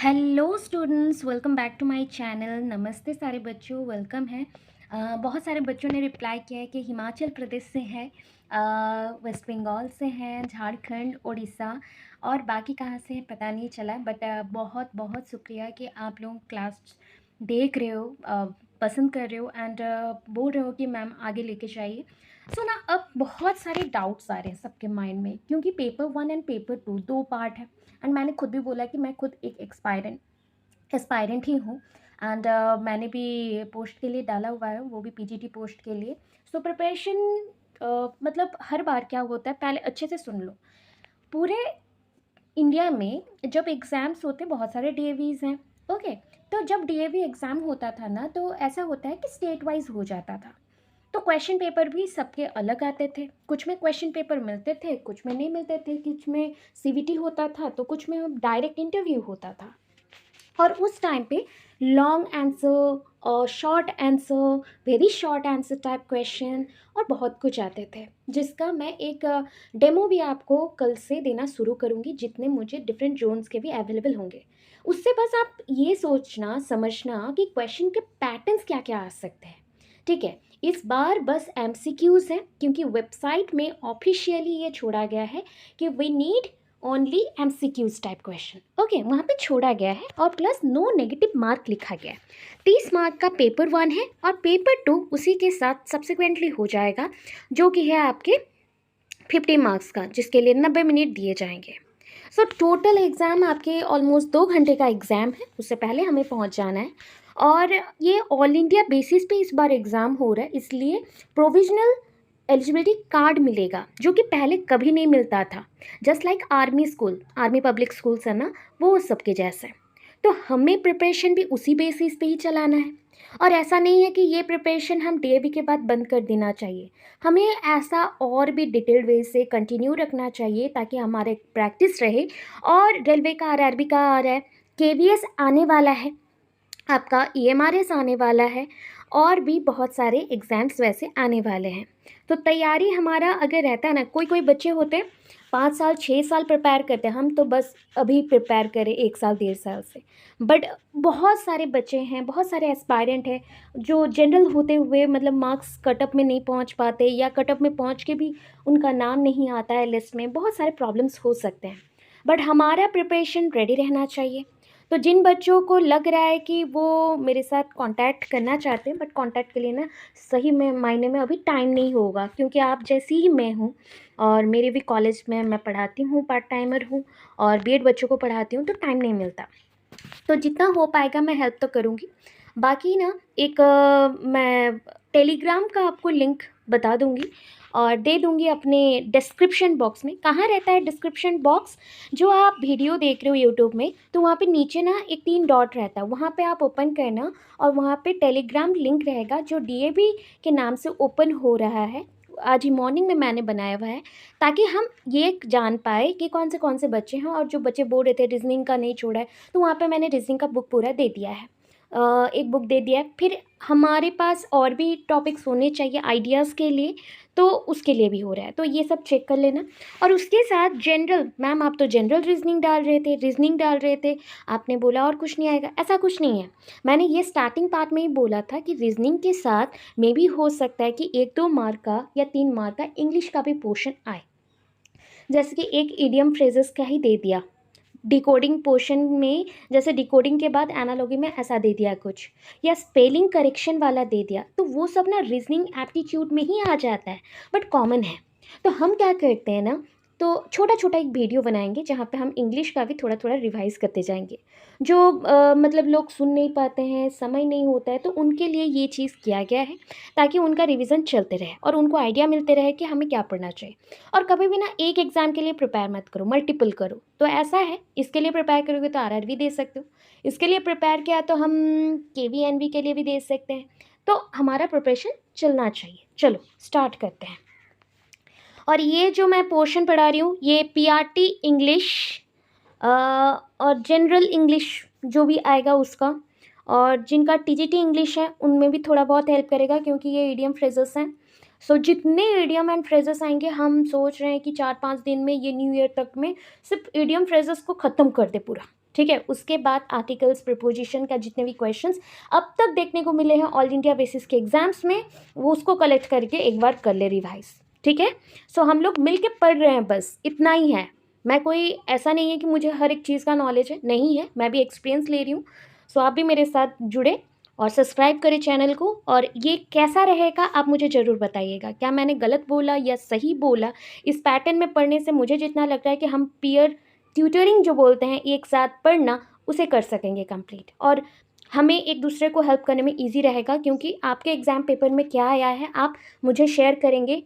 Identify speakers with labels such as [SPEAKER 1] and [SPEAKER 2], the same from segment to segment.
[SPEAKER 1] Hello students, welcome back to my channel. नमस्ते सारे बच्चों, वेलकम है। बहुत सारे बच्चों ने रिप्लाई किया है कि हिमाचल प्रदेश से है, वेस्ट बंगाल से हैं, झारखंड, उड़ीसा और बाकी कहाँ से है पता नहीं चला। बट बहुत बहुत शुक्रिया कि आप लोग क्लास देख रहे हो, पसंद कर रहे हो एंड बोल रहे हो कि मैम आगे लेके जाइए। सो ना, अब बहुत सारे डाउट्स आ रहे हैं सबके माइंड में, क्योंकि पेपर 1 एंड पेपर 2 दो पार्ट है। एंड मैंने खुद भी बोला कि मैं खुद एक एस्पायरेंट ही हूँ। एंड मैंने भी पोस्ट के लिए डाला हुआ है, वो भी पीजीटी पोस्ट के लिए। सो प्रिपरेशन मतलब हर बार क्या होता है, पहले अच्छे से सुन लो। पूरे इंडिया में जब एग्ज़ाम्स होते, बहुत सारे डीएवीज हैं। ओके, तो जब डीएवी एग्ज़ाम होता था ना, तो ऐसा होता है कि स्टेट वाइज हो जाता था। तो क्वेश्चन पेपर भी सबके अलग आते थे। कुछ में क्वेश्चन पेपर मिलते थे, कुछ में नहीं मिलते थे, कुछ में सीवीटी होता था, तो कुछ में डायरेक्ट इंटरव्यू होता था। और उस टाइम पे लॉन्ग आंसर और short answer, very short answer type question और बहुत कुछ आते थे, जिसका मैं एक डेमो भी आपको कल से देना शुरू करूँगी, जितने मुझे डिफरेंट जोन्स के भी अवेलेबल होंगे। उससे बस आप ये सोचना समझना कि क्वेश्चन के पैटर्न्स क्या क्या आ सकते हैं। ठीक है, इस बार बस एमसीक्यूज़ हैं, क्योंकि वेबसाइट में ऑफिशियली ये छोड़ा गया है कि we need only MCQs type question. Okay, वहाँ पे छोड़ा गया है और प्लस नो नेगेटिव मार्क लिखा गया है। 30 मार्क का पेपर 1 है और पेपर 2 उसी के साथ सब्सिक्वेंटली हो जाएगा, जो कि है आपके 50 मार्क्स का, जिसके लिए 90 मिनट दिए जाएंगे। सो टोटल एग्ज़ाम आपके ऑलमोस्ट 2 घंटे का एग्ज़ाम है, उससे पहले हमें पहुंच जाना है। और ये ऑल इंडिया बेसिस पे इस बार एग्ज़ाम हो रहा है, इसलिए प्रोविजनल एलिजिबिलिटी कार्ड मिलेगा, जो कि पहले कभी नहीं मिलता था। Just like army school, army public schools है ना, वो सबके जैसे। तो हमें प्रिपरेशन भी उसी बेसिस पे ही चलाना है। और ऐसा नहीं है कि ये प्रिपरेशन हम डीएवी के बाद बंद कर देना चाहिए। हमें ऐसा और भी डिटेल्ड वे से कंटिन्यू रखना चाहिए, ताकि हमारे प्रैक्टिस रहे। और रेलवे का आरआरबी का आ रहा है, केवीएस आने वाला है, आपका ईएमआरएस आने वाला है, और भी बहुत सारे एग्ज़ाम्स वैसे आने वाले हैं। तो तैयारी हमारा अगर रहता है ना, कोई कोई बच्चे होते हैं 5 साल 6 साल प्रिपेयर करते हैं, हम तो बस अभी प्रिपेयर करें 1 साल 1.5 साल से। बट बहुत सारे बच्चे हैं, बहुत सारे एस्पायरेंट हैं, जो जनरल होते हुए मतलब मार्क्स कटअप में नहीं पहुंच पाते, या कटअप में पहुंच के भी उनका नाम नहीं आता है लिस्ट में। बहुत सारे प्रॉब्लम्स हो सकते हैं, बट हमारा प्रिपरेशन रेडी रहना चाहिए। तो जिन बच्चों को लग रहा है कि वो मेरे साथ कांटेक्ट करना चाहते हैं, बट कांटेक्ट के लिए ना सही में मायने में अभी टाइम नहीं होगा, क्योंकि आप जैसी ही मैं हूँ, और मेरे भी कॉलेज में मैं पढ़ाती हूँ, पार्ट टाइमर हूँ, और बीएड बच्चों को पढ़ाती हूँ, तो टाइम नहीं मिलता। तो जितना हो पाएगा मैं हेल्प तो करूँगी। बाकी ना एक मैं टेलीग्राम का आपको लिंक बता दूँगी और दे दूँगी अपने डिस्क्रिप्शन बॉक्स में। कहाँ रहता है डिस्क्रिप्शन बॉक्स? जो आप वीडियो देख रहे हो यूट्यूब में, तो वहाँ पे नीचे ना एक 3 डॉट रहता है, वहाँ पे आप ओपन करना, और वहाँ पे टेलीग्राम लिंक रहेगा, जो डीएवी के नाम से ओपन हो रहा है। आज ही मॉर्निंग में मैंने बनाया हुआ है, ताकि हम ये जान पाए कि कौन से बच्चे हैं। और जो बच्चे बोल रहे थे रीजनिंग का नहीं छोड़ा है, तो वहाँ पे मैंने रीजनिंग का बुक पूरा दे दिया है, एक बुक दे दिया है। फिर हमारे पास और भी टॉपिक्स होने चाहिए आइडियाज़ के लिए, तो उसके लिए भी हो रहा है, तो ये सब चेक कर लेना। और उसके साथ जनरल, मैम आप तो जनरल रीजनिंग डाल रहे थे, आपने बोला और कुछ नहीं आएगा। ऐसा कुछ नहीं है, मैंने ये स्टार्टिंग पार्ट में ही बोला था कि रीजनिंग के साथ मे भी हो सकता है कि 1-2 मार्क का या 3 मार्क का इंग्लिश का भी पोर्शन आए। जैसे कि एक इडियम फ्रेजेस का ही दे दिया, डिकोडिंग पोर्शन में, जैसे डिकोडिंग के बाद एनालॉगी में ऐसा दे दिया कुछ, या स्पेलिंग करेक्शन वाला दे दिया, तो वो सब ना रीजनिंग एप्टीट्यूड में ही आ जाता है, बट कॉमन है। तो हम क्या करते हैं ना, तो छोटा छोटा एक वीडियो बनाएंगे, जहाँ पे हम इंग्लिश का भी थोड़ा थोड़ा रिवाइज करते जाएंगे। जो मतलब लोग सुन नहीं पाते हैं, समय नहीं होता है, तो उनके लिए ये चीज़ किया गया है, ताकि उनका रिवीजन चलते रहे और उनको आइडिया मिलते रहे कि हमें क्या पढ़ना चाहिए। और कभी भी ना एक एग्ज़ाम के लिए प्रिपेयर मत करो, मल्टीपल करो। तो ऐसा है, इसके लिए प्रिपेयर करोगे तो आरआरबी दे सकते हो, इसके लिए प्रिपेयर किया तो हम केवीएनबी के लिए भी दे सकते हैं। तो हमारा प्रिपरेशन चलना चाहिए। चलो स्टार्ट करते हैं। और ये जो मैं पोर्शन पढ़ा रही हूँ, ये पीआरटी इंग्लिश और जनरल इंग्लिश जो भी आएगा उसका, और जिनका टीजीटी इंग्लिश है उनमें भी थोड़ा बहुत हेल्प करेगा, क्योंकि ये ईडियम फ्रेजेस हैं। सो जितने ईडियम एंड फ्रेजेस आएंगे, हम सोच रहे हैं कि 4-5 दिन में, ये न्यू ईयर तक में, सिर्फ ईडियम फ्रेजेस को ख़त्म कर दे पूरा। ठीक है। उसके बाद आर्टिकल्स, प्रीपोजिशन का जितने भी क्वेश्चंस अब तक देखने को मिले हैं ऑल इंडिया बेसिस के एग्जाम्स में, वो उसको कलेक्ट करके एक बार कर ले रिवाइज, ठीक है। सो हम लोग मिल के पढ़ रहे हैं, बस इतना ही है। मैं कोई ऐसा नहीं है कि मुझे हर एक चीज़ का नॉलेज है, नहीं है, मैं भी एक्सपीरियंस ले रही हूँ। सो आप भी मेरे साथ जुड़े और सब्सक्राइब करें चैनल को। और ये कैसा रहेगा आप मुझे ज़रूर बताइएगा, क्या मैंने गलत बोला या सही बोला। इस पैटर्न में पढ़ने से मुझे जितना लग रहा है कि हम पीयर ट्यूटरिंग जो बोलते हैं, एक साथ पढ़ना, उसे कर सकेंगे कंप्लीट, और हमें एक दूसरे को हेल्प करने में इजी रहेगा। क्योंकि आपके एग्ज़ाम पेपर में क्या आया है आप मुझे शेयर करेंगे,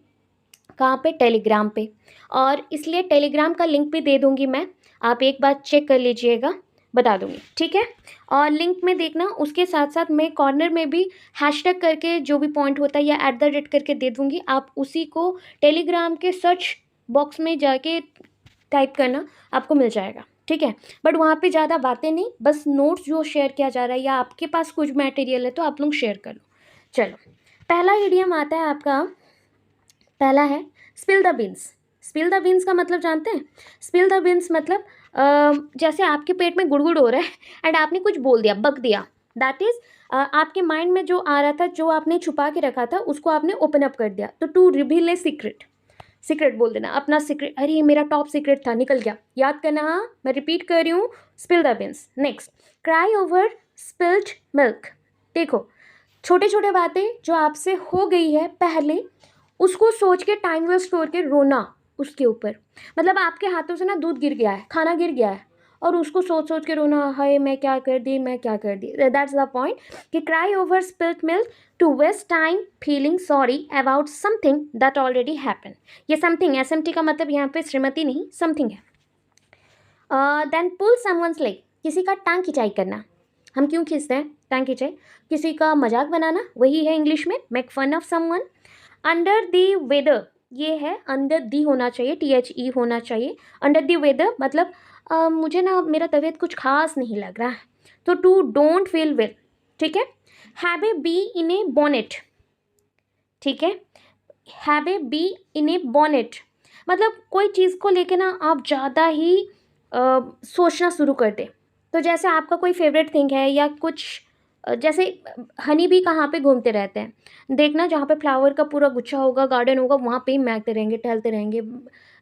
[SPEAKER 1] कहाँ पे, टेलीग्राम पे। और इसलिए टेलीग्राम का लिंक भी दे दूँगी मैं, आप एक बार चेक कर लीजिएगा, बता दूँगी, ठीक है। और लिंक में देखना, उसके साथ साथ मैं कॉर्नर में भी हैशटैग करके जो भी पॉइंट होता है या @ करके दे दूँगी, आप उसी को टेलीग्राम के सर्च बॉक्स में जाके टाइप करना, आपको मिल जाएगा, ठीक है। बट वहाँ पे ज़्यादा बातें नहीं, बस नोट्स जो शेयर किया जा रहा है, या आपके पास कुछ मटेरियल है तो आप लोग शेयर कर लो। चलो, पहला इडियम आता है आपका, पहला है spill the beans. Spill the beans का मतलब जानते हैं? स्पिल द बीन्स मतलब जैसे आपके पेट में गुड़गुड़ हो रहा है एंड आपने कुछ बोल दिया, बक दिया, दैट इज़ आपके माइंड में जो आ रहा था, जो आपने छुपा के रखा था, उसको आपने ओपन अप कर दिया। तो to reveal a secret, secret बोल देना, अपना सीक्रेट, अरे ये मेरा टॉप सीक्रेट था, निकल गया, याद करना। हाँ, मैं रिपीट कर रही हूँ, spill the beans. Next, cry over spilled milk. देखो, छोटे छोटे बातें जो आपसे हो गई है पहले, उसको सोच के टाइम वेस्ट करके रोना उसके ऊपर। मतलब आपके हाथों से ना दूध गिर गया है, खाना गिर गया है, और उसको सोच सोच के रोना, हाय मैं क्या कर दी, मैं क्या कर दी। दैट्स द पॉइंट कि cry over spilled milk to waste time feeling sorry about something that already happen. ये समथिंग, SMT का मतलब यहाँ पे श्रीमती नहीं, समथिंग है। देन पुल समवंस लेग, किसी का टांग खिंचाई करना। हम क्यों खींचते हैं टांग खिंचाई? किसी का मजाक बनाना, वही है इंग्लिश में make fun of someone. Under the weather, ये है अंडर दी होना चाहिए, THE होना चाहिए। अंडर दी वेदर मतलब मुझे ना मेरा तबीयत कुछ खास नहीं लग रहा है, तो टू डोंट फील वेल, ठीक है। Have a bee in A bonnet, ठीक है। Have a bee in A bonnet मतलब कोई चीज़ को लेके ना आप ज़्यादा ही सोचना शुरू कर दें। तो जैसे आपका कोई फेवरेट थिंग है या कुछ, जैसे हनी भी कहाँ पे घूमते रहते हैं, देखना जहाँ पे फ्लावर का पूरा गुच्छा होगा, गार्डन होगा, वहाँ पे ही महकते रहेंगे, टहलते रहेंगे,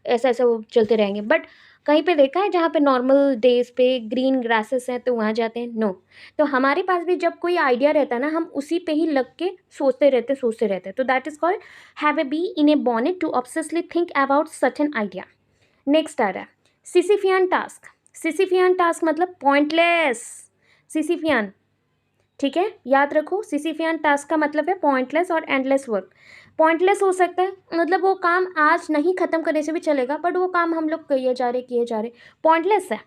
[SPEAKER 1] ऐसा ऐसा वो चलते रहेंगे। बट कहीं पे देखा है जहाँ पे नॉर्मल डेज पे ग्रीन ग्रासेस हैं तो वहाँ जाते हैं? नो। तो हमारे पास भी जब कोई आइडिया रहता है ना, हम उसी पे ही लग के सोचते रहते। तो that is called have a bee in a bonnet to obsessively think about certain idea. Next आ रहा है सिसिफियन टास्क। सिसिफियन टास्क मतलब पॉइंटलेस, सिसिफियन, ठीक है, याद रखो। सिसिफियन टास्क का मतलब है पॉइंटलेस और एंडलेस वर्क। पॉइंटलेस हो सकता है मतलब वो काम आज नहीं ख़त्म करने से भी चलेगा, बट वो काम हम लोग किए जा रहे। पॉइंटलेस है।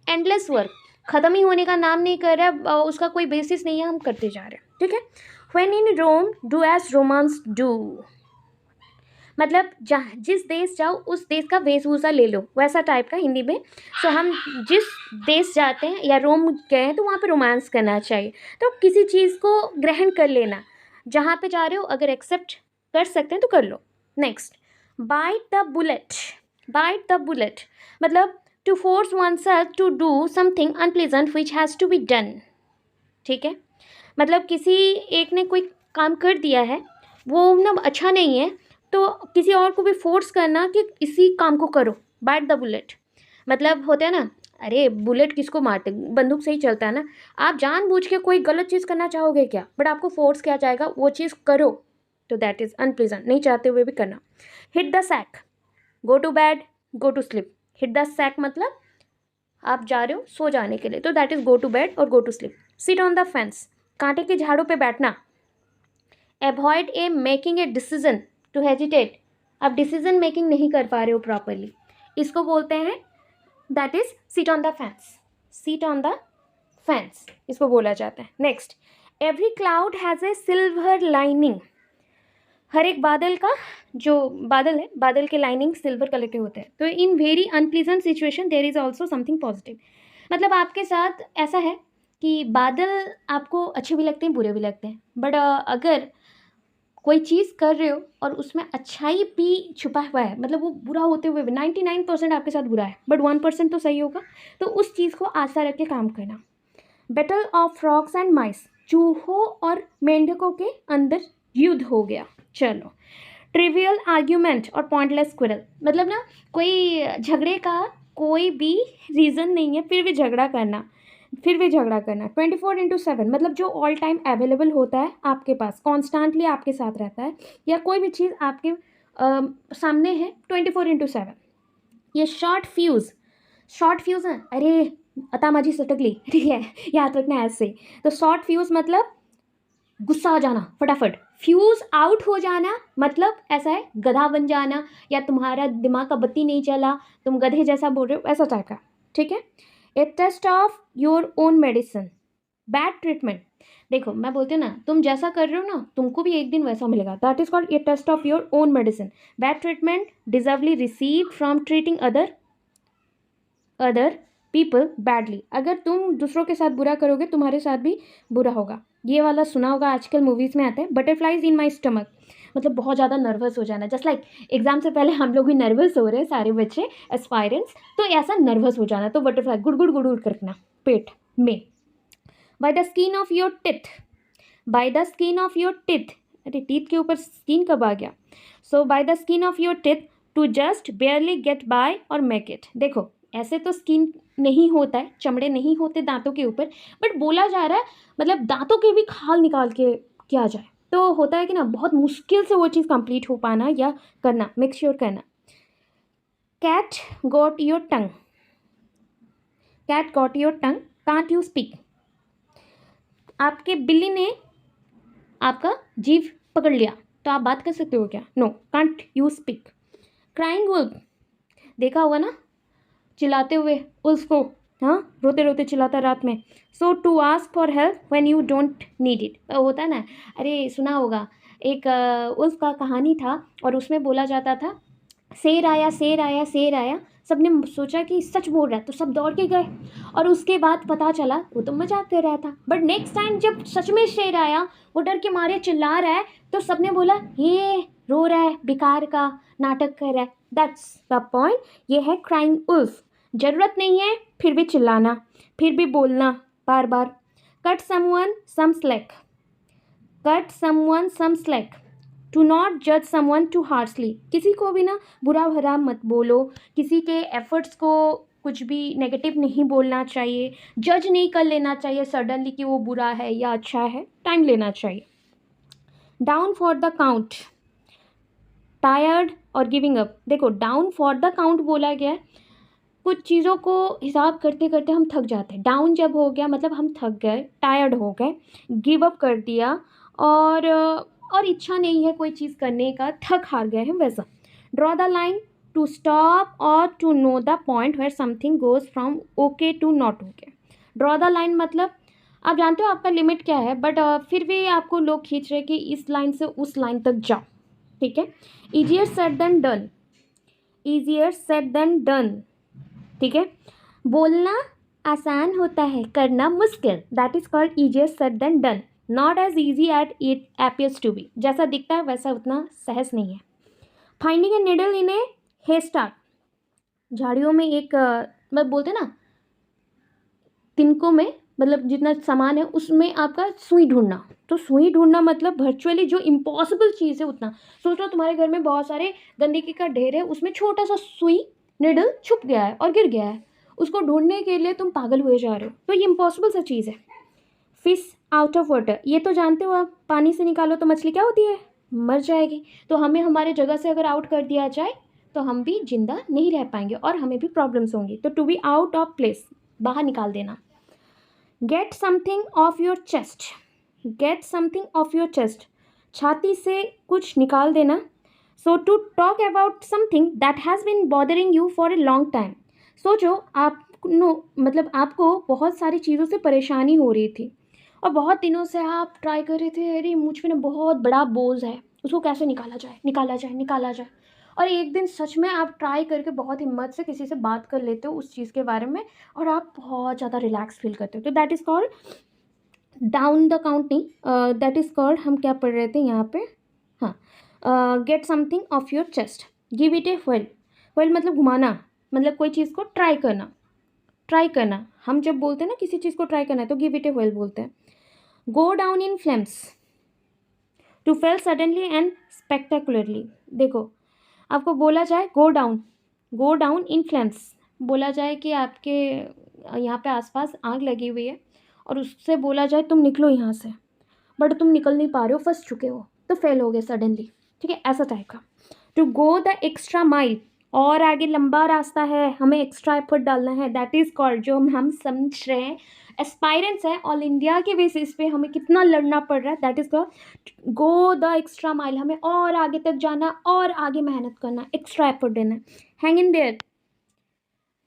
[SPEAKER 1] एंडलेस वर्क ख़त्म ही होने का नाम नहीं कर रहा है, उसका कोई बेसिस नहीं है, हम करते जा रहे हैं, ठीक है। When in Rome do as Romans do, मतलब जहाँ जिस देश जाओ उस देश का वेशभूषा ले लो, वैसा टाइप का हिंदी में। सो हम जिस देश जाते हैं या रोम गए हैं तो वहाँ पे रोमांस करना चाहिए। तो किसी चीज़ को ग्रहण कर लेना, जहाँ पे जा रहे हो अगर एक्सेप्ट कर सकते हैं तो कर लो। Next, bite the bullet. Bite the bullet मतलब to force oneself to do something unpleasant which has to be done, ठीक है। मतलब किसी एक ने कोई काम कर दिया है, वो ना अच्छा नहीं है, तो किसी और को भी फोर्स करना कि इसी काम को करो। बाइट द बुलेट मतलब होता है ना, अरे बुलेट किसको मारते, बंदूक से ही चलता है ना। आप जानबूझ के कोई गलत चीज़ करना चाहोगे क्या? बट आपको फोर्स किया जाएगा वो चीज़ करो, तो दैट इज़ अनप्लीजेंट, नहीं चाहते हुए भी करना। Hit the sack, go to bed, go to sleep. Hit the sack मतलब आप जा रहे हो सो जाने के लिए, तो that is go to bed और go to sleep. Sit on the fence, कांटे के झाड़ों पे बैठना। Avoid a making a decision to hesitate, आप डिसीजन मेकिंग नहीं कर पा रहे हो प्रॉपरली, इसको बोलते हैं that is seat on the fence. Seat on the fence इसको बोला जाता है। Next, every cloud has a silver lining. हर एक बादल का जो बादल है, बादल के लाइनिंग सिल्वर कलर के होते हैं। तो in very unpleasant situation there is also something positive. मतलब आपके साथ ऐसा है कि बादल आपको अच्छे भी लगते हैं, बुरे भी लगते हैं, बट अगर कोई चीज़ कर रहे हो और उसमें अच्छाई भी छुपा हुआ है, मतलब वो बुरा होते हुए भी 99% आपके साथ बुरा है बट 1% तो सही होगा, तो उस चीज़ को आशा रख के काम करना। बैटल ऑफ फ्रॉग्स एंड माइस, चूहों और मेंढकों के अंदर युद्ध हो गया। चलो, ट्रिवियल आर्ग्यूमेंट और पॉइंटलेस स्क्विरल, मतलब ना कोई झगड़े का कोई भी रीज़न नहीं है, फिर भी झगड़ा करना, 24/7, मतलब जो ऑल टाइम अवेलेबल होता है आपके पास, कॉन्स्टेंटली आपके साथ रहता है, या कोई भी चीज़ आपके सामने है 24/7। ये शॉर्ट फ्यूज़ है, अरे अता माझी सटकली, ठीक है, याद रखना ऐसे। तो शॉर्ट फ्यूज़ मतलब गुस्सा आ जाना फटाफट, फ्यूज़ आउट हो जाना मतलब ऐसा है गधा बन जाना, या तुम्हारा दिमाग का बत्ती नहीं चला, तुम गधे जैसा बोल रहे हो, ऐसा टाइप का, ठीक है। A taste of your own medicine, bad treatment, देखो मैं बोलती हूँ ना, तुम जैसा कर रहे हो ना तुमको भी एक दिन वैसा मिलेगा, that is called a taste of your own medicine. Bad treatment deservedly receive from treating other people badly, अगर तुम दूसरों के साथ बुरा करोगे तुम्हारे साथ भी बुरा होगा। ये वाला सुना होगा, आजकल मूवीज़ में आता है, बटरफ्लाइज इन माई स्टमक, मतलब बहुत ज़्यादा नर्वस हो जाना, जस्ट लाइक एग्जाम से पहले हम लोग भी नर्वस हो रहे हैं सारे बच्चे एस्पायरेंट्स, तो ऐसा नर्वस हो जाना, तो बटरफ्लाई गुड़ गुड़ करना पेट में। By the skin of your teeth, by the skin of your teeth, अरे टीथ के ऊपर स्किन कब आ गया, so by the skin of your teeth to just barely get by और मेक इट। देखो ऐसे तो स्किन नहीं होता है, चमड़े नहीं होते दांतों के ऊपर, बट बोला जा रहा है मतलब दांतों के भी खाल निकाल के किया जाए, तो होता है कि ना बहुत मुश्किल से वो चीज़ कंप्लीट हो पाना या करना, मेक श्योर करना। Cat got your tongue, cat got your tongue, can't you speak, आपके बिल्ली ने आपका जीभ पकड़ लिया, तो आप बात कर सकते हो क्या, no, can't you speak. Crying wolf, देखा होगा ना चिल्लाते हुए उल्फ को, हाँ रोते रोते चिल्लाता रात में। So to ask for help when you don't need it, होता है ना, अरे सुना होगा एक उल्फ का कहानी था, और उसमें बोला जाता था शेर आया शेर आया शेर आया, सबने सोचा कि सच बोल रहा है तो सब दौड़ के गए, और उसके बाद पता चला वो तो मजाक कर रहा था, बट नेक्स्ट टाइम जब सच में शेर आया वो डर के मारे चिल्ला रहा है, तो सबने बोला ये रो रहा है, बेकार का नाटक कर रहा है, दैट्स द पॉइंट, ये है क्राइंग उल्फ। ज़रूरत नहीं है फिर भी चिल्लाना, फिर भी बोलना बार बार। Cut someone some slack, cut someone some slack, to not जज समवन टू हार्शली, किसी को भी ना बुरा भरा मत बोलो, किसी के एफर्ट्स को कुछ भी नेगेटिव नहीं बोलना चाहिए, जज नहीं कर लेना चाहिए सडनली कि वो बुरा है या अच्छा है, टाइम लेना चाहिए। Down for the count, tired और गिविंग अप, देखो डाउन फॉर द काउंट बोला गया है, कुछ चीज़ों को हिसाब करते करते हम थक जाते हैं, डाउन जब हो गया मतलब हम थक गए, टायर्ड हो गए, गिव अप कर दिया, और इच्छा नहीं है कोई चीज़ करने का, थक हार गए हैं वैसा। Draw the line, to stop और to know the point where something goes from okay to not okay. Draw the line मतलब आप जानते हो आपका लिमिट क्या है, बट फिर भी आपको लोग खींच रहे कि इस लाइन से उस लाइन तक जाओ, ठीक है। Easier said than done, easier said than done, ठीक है। बोलना आसान होता है, करना मुश्किल, that is called easier said than done, not as easy at it appears to be, जैसा दिखता है वैसा उतना सहज नहीं है। फाइंडिंग ए निडल इन ए हेस्टाक, झाड़ियों में एक मतलब बोलते ना तिनकों में, मतलब जितना सामान है उसमें आपका सुई ढूंढना, तो सुई ढूंढना मतलब वर्चुअली जो इम्पॉसिबल चीज़ है उतना, सोच लो तुम्हारे घर में बहुत सारे गंदगी का ढेर है, उसमें छोटा सा सुई निडल छुप गया है और गिर गया है, उसको ढूंढने के लिए तुम पागल हुए जा रहे हो, तो ये इम्पॉसिबल सा चीज़ है। फिश आउट ऑफ वाटर, ये तो जानते हो आप, पानी से निकालो तो मछली क्या होती है, मर जाएगी, तो हमें हमारे जगह से अगर आउट कर दिया जाए तो हम भी जिंदा नहीं रह पाएंगे और हमें भी प्रॉब्लम्स होंगी, तो to be out of place, बाहर निकाल देना। Get something off your chest, get something off your chest, छाती से कुछ निकाल देना। So to talk about something that has been bothering you for a long time, सोचो आप मतलब आपको बहुत सारी चीज़ों से परेशानी हो रही थी और बहुत दिनों से आप ट्राई कर रहे थे, अरे मुझ पे ना बहुत बड़ा बोझ है, उसको कैसे निकाला जाए निकाला जाए निकाला जाए, और एक दिन सच में आप ट्राई करके बहुत हिम्मत से किसी से बात कर लेते हो उस चीज़ के बारे में और आप बहुत ज़्यादा रिलैक्स फील करते हो, तो that is called down the count, नहीं दैट इज़ कॉल्ड, हम क्या पढ़ रहे थे यहाँ पे, हाँ, gate something off your chest, give it A whale. Whale मतलब घुमाना, मतलब कोई चीज़ को ट्राई करना, ट्राई करना। हम जब बोलते हैं ना किसी चीज़ को ट्राई करना है तो गिव इट ए व्हेल बोलते हैं। Go down in flames, to fail suddenly and spectacularly. देखो, आपको बोला जाए गो डाउन इन फ्लेम्स, बोला जाए कि आपके यहाँ पे आसपास आग लगी हुई है और उससे बोला जाए तुम निकलो यहाँ से, बट तुम निकल नहीं पा रहे हो, फंस चुके हो, तो फेल हो गए सडनली। ठीक है, ऐसा टाइप का। To go the extra mile, और आगे लंबा रास्ता है, हमें एक्स्ट्रा एफर्ट डालना है, दैट इज़ कॉल्ड, जो हम समझ रहे हैं एस्पायरेंट्स है ऑल इंडिया के बेसिस पे, हमें कितना लड़ना पड़ रहा है, that is called go the extra mile. हमें और आगे तक जाना और आगे मेहनत करना, एक्स्ट्रा एफर्ट देना। हैंग इन देयर,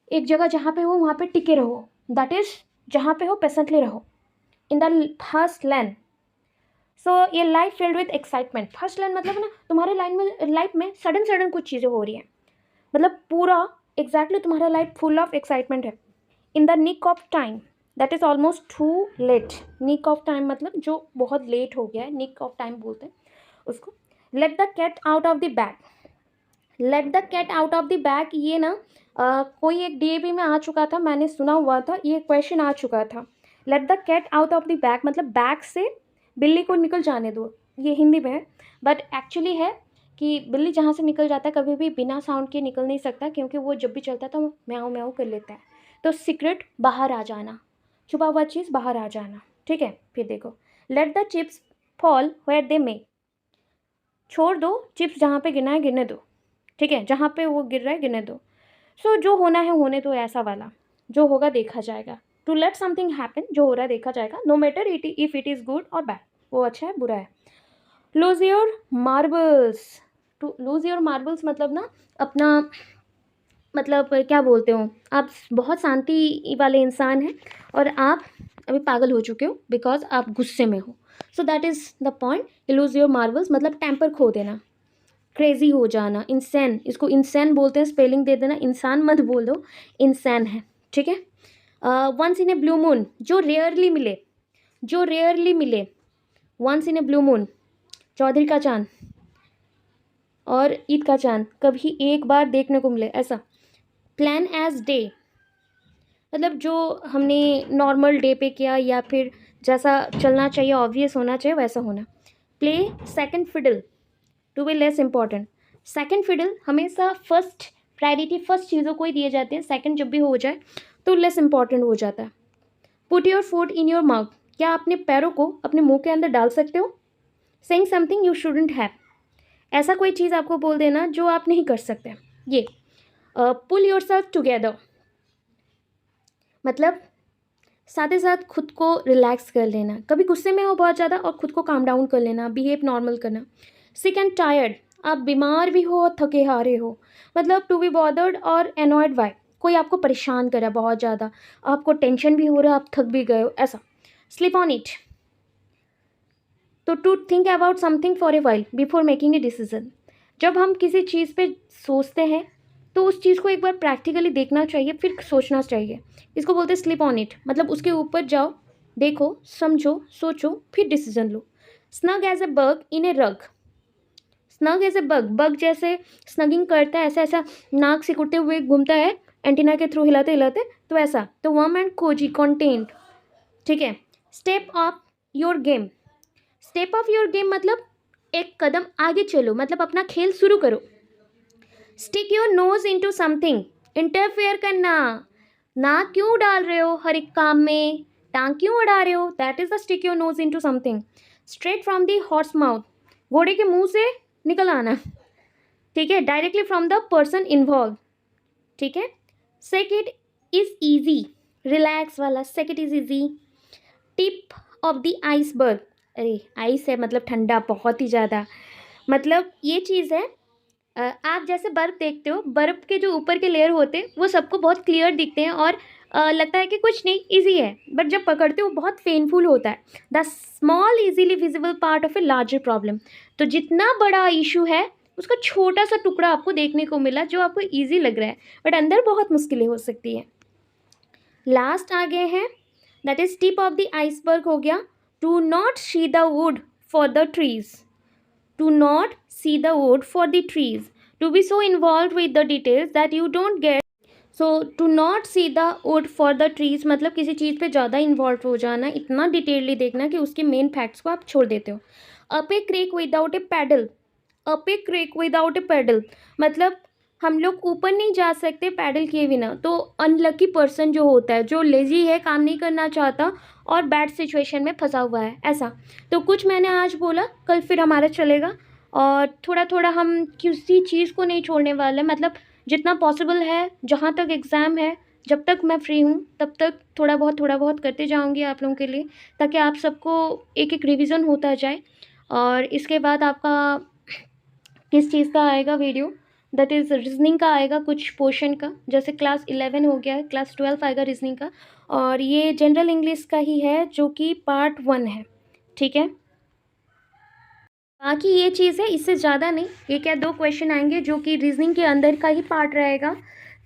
[SPEAKER 1] एक जगह जहाँ पे हो वहाँ पे टिके रहो, दैट इज जहाँ पे हो पेशेंटली रहो। In the first lane, so ये life filled with excitement. Fast lane मतलब ना तुम्हारे लाइफ में सडन सडन कुछ चीज़ें हो रही हैं, मतलब पूरा एग्जैक्टली तुम्हारा लाइफ फुल ऑफ एक्साइटमेंट है। In the nick of time, that is almost too late. Nick of time मतलब जो बहुत लेट हो गया है, निक ऑफ टाइम बोलते हैं उसको। Let the cat out of the bag, let the cat out of the bag, ये ना कोई एक डीएवी में आ चुका था, मैंने सुना हुआ था, ये क्वेश्चन आ चुका था। Let the cat out of the bag मतलब बैग से बिल्ली को निकल जाने दो, ये हिंदी में है, बट एक्चुअली है कि बिल्ली जहाँ से निकल जाता है कभी भी बिना साउंड के निकल नहीं सकता, क्योंकि वो जब भी चलता था वो म्याऊं म्याऊं कर लेता है। तो सीक्रेट बाहर आ जाना, छुपा हुआ चीज़ बाहर आ जाना। ठीक है, फिर देखो, let the chips fall where they may, छोड़ दो चिप्स जहाँ पे गिरना है गिरने दो। ठीक है, जहाँ पे वो गिर रहा है गिरने दो। सो जो होना है होने दो, ऐसा वाला, जो होगा देखा जाएगा। टू लेट समथिंग हैपन, जो हो रहा है देखा जाएगा, no matter if it is good और बैड, वो अच्छा है बुरा है। Lose your marbles, to lose your marbles मतलब ना अपना, मतलब क्या बोलते हो, आप बहुत शांति वाले इंसान हैं और आप अभी पागल हो चुके हो बिकॉज आप गुस्से में हो। So that is the point. Loose your marbles मतलब टेम्पर खो देना, क्रेजी हो जाना, इंसैन, इसको इंसैन बोलते हैं, स्पेलिंग दे देना, इंसान मत बोल दो, इंसैन है। ठीक है। Once in a blue moon, जो रेयरली मिले, जो रेयरली मिले, once in a blue moon, चौधरी का चांद और ईद का चांद कभी एक बार देखने को मिले, ऐसा। प्लान एज डे मतलब जो हमने नॉर्मल डे पे किया या फिर जैसा चलना चाहिए, ऑब्वियस होना चाहिए वैसा होना। Play second fiddle, to be less important. Second fiddle हमेशा फर्स्ट प्रायोरिटी, फर्स्ट चीज़ों को ही दिए जाते हैं, सेकंड जब भी हो जाए तो लेस इम्पॉर्टेंट हो जाता है। Put your food in your mouth, क्या अपने पैरों को अपने मुंह के अंदर डाल सकते हो। Saying something you shouldn't have, ऐसा कोई चीज़ आपको बोल देना जो आप नहीं कर सकते। ये पुल योर सेल्फ टुगेदर मतलब साथ ही साथ खुद को रिलैक्स कर लेना, कभी गुस्से में हो बहुत ज़्यादा और खुद को काम डाउन कर लेना, बिहेव नॉर्मल करना। सिक एंड टायर्ड, आप बीमार भी हो और थके हारे हो, मतलब टू बी बॉदर्ड और एनॉयड बाय, कोई आपको परेशान करा बहुत ज़्यादा, आपको टेंशन भी हो रहा है, आप थक भी गए हो, ऐसा। स्लिप ऑन इट, तो to think about something for a while before making a decision, जब हम किसी चीज़ पे सोचते हैं तो उस चीज़ को एक बार प्रैक्टिकली देखना चाहिए फिर सोचना चाहिए, इसको बोलते हैं स्लिप ऑन इट, मतलब उसके ऊपर जाओ, देखो, समझो, सोचो, फिर डिसीजन लो। Snug as a bug in a rug, snug as a bug, bug जैसे स्नगिंग करता है, ऐसा ऐसा नाक सिकुड़ते हुए घूमता है एंटीना के थ्रू हिलाते हिलाते, तो ऐसा, तो वर्म एंड कोजी कॉन्टेंट। ठीक है। Step of your game, step of your game मतलब एक कदम आगे चलो, मतलब अपना खेल शुरू करो। Stick your nose into something, interfere करना, नाक क्यों डाल रहे हो हर एक काम में, टांग क्यों अड़ा रहे हो, that is the stick your nose into something. Straight from the horse mouth, घोड़े के मुंह से निकल आना। ठीक है, directly from the person involve. ठीक है। Sake it is easy, relax वाला, sake it is easy. Tip of the iceberg, अरे आइस है मतलब ठंडा बहुत ही ज़्यादा, मतलब ये चीज़ है, आप जैसे बर्फ़ देखते हो, बर्फ़ के जो ऊपर के लेयर होते हैं वो सबको बहुत क्लियर दिखते हैं और लगता है कि कुछ नहीं इजी है, बट जब पकड़ते हो बहुत पेनफुल होता है। The small easily visible part of a larger problem, तो जितना बड़ा इशू है उसका छोटा सा टुकड़ा आपको देखने को मिला जो आपको ईजी लग रहा है, बट अंदर बहुत मुश्किलें हो सकती हैं। लास्ट आ गए हैं, that is tip of the iceberg हो गया। Do not see the wood for the trees, Do not see the wood for the trees. To be so involved with the details that you don't get. So to not see the wood for the trees मतलब किसी चीज़ पे ज़्यादा involve हो जाना, इतना detailed देखना कि उसके मेन फैक्ट्स को आप छोड़ देते हो. Up a creek without a paddle. Up a creek without a paddle मतलब हम लोग ऊपर नहीं जा सकते पैडल किए बिना. तो अनलकी पर्सन जो होता है, जो लेजी है, काम नहीं करना चाहता और बैड सिचुएशन में फंसा हुआ है, ऐसा. तो कुछ मैंने आज बोला, कल फिर हमारा चलेगा. और थोड़ा थोड़ा हम किसी चीज़ को नहीं छोड़ने वाले, मतलब जितना पॉसिबल है, जहाँ तक एग्ज़ाम है, जब तक मैं फ्री हूँ तब तक थोड़ा बहुत करते जाऊँगी आप लोगों के लिए, ताकि आप सबको एक एक रिवीजन होता जाए. और इसके बाद आपका किस चीज़ का आएगा वीडियो, दैट इज़ रीजनिंग का आएगा, कुछ पोर्शन का. जैसे क्लास 11 हो गया है, क्लास 12 आएगा रीजनिंग का. और ये जनरल इंग्लिश का ही है जो कि पार्ट 1 है. ठीक है, बाकी ये चीज़ है, इससे ज़्यादा नहीं. ये क्या 2 क्वेश्चन आएंगे जो कि रीजनिंग के अंदर का ही पार्ट रहेगा.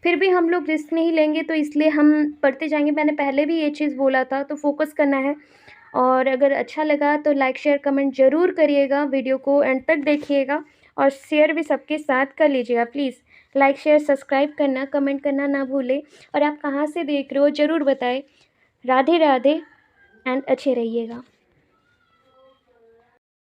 [SPEAKER 1] फिर भी हम लोग रिस्क नहीं लेंगे, तो इसलिए हम पढ़ते जाएंगे. मैंने पहले भी ये चीज़ बोला था, तो फोकस करना है. और अगर अच्छा लगा तो लाइक शेयर कमेंट ज़रूर करिएगा, वीडियो को एंड तक देखिएगा और शेयर भी सबके साथ कर लीजिएगा प्लीज़. लाइक शेयर सब्सक्राइब करना, कमेंट करना ना भूलें. और आप कहाँ से देख रहे हो ज़रूर बताएं. राधे राधे एंड अच्छे रहिएगा.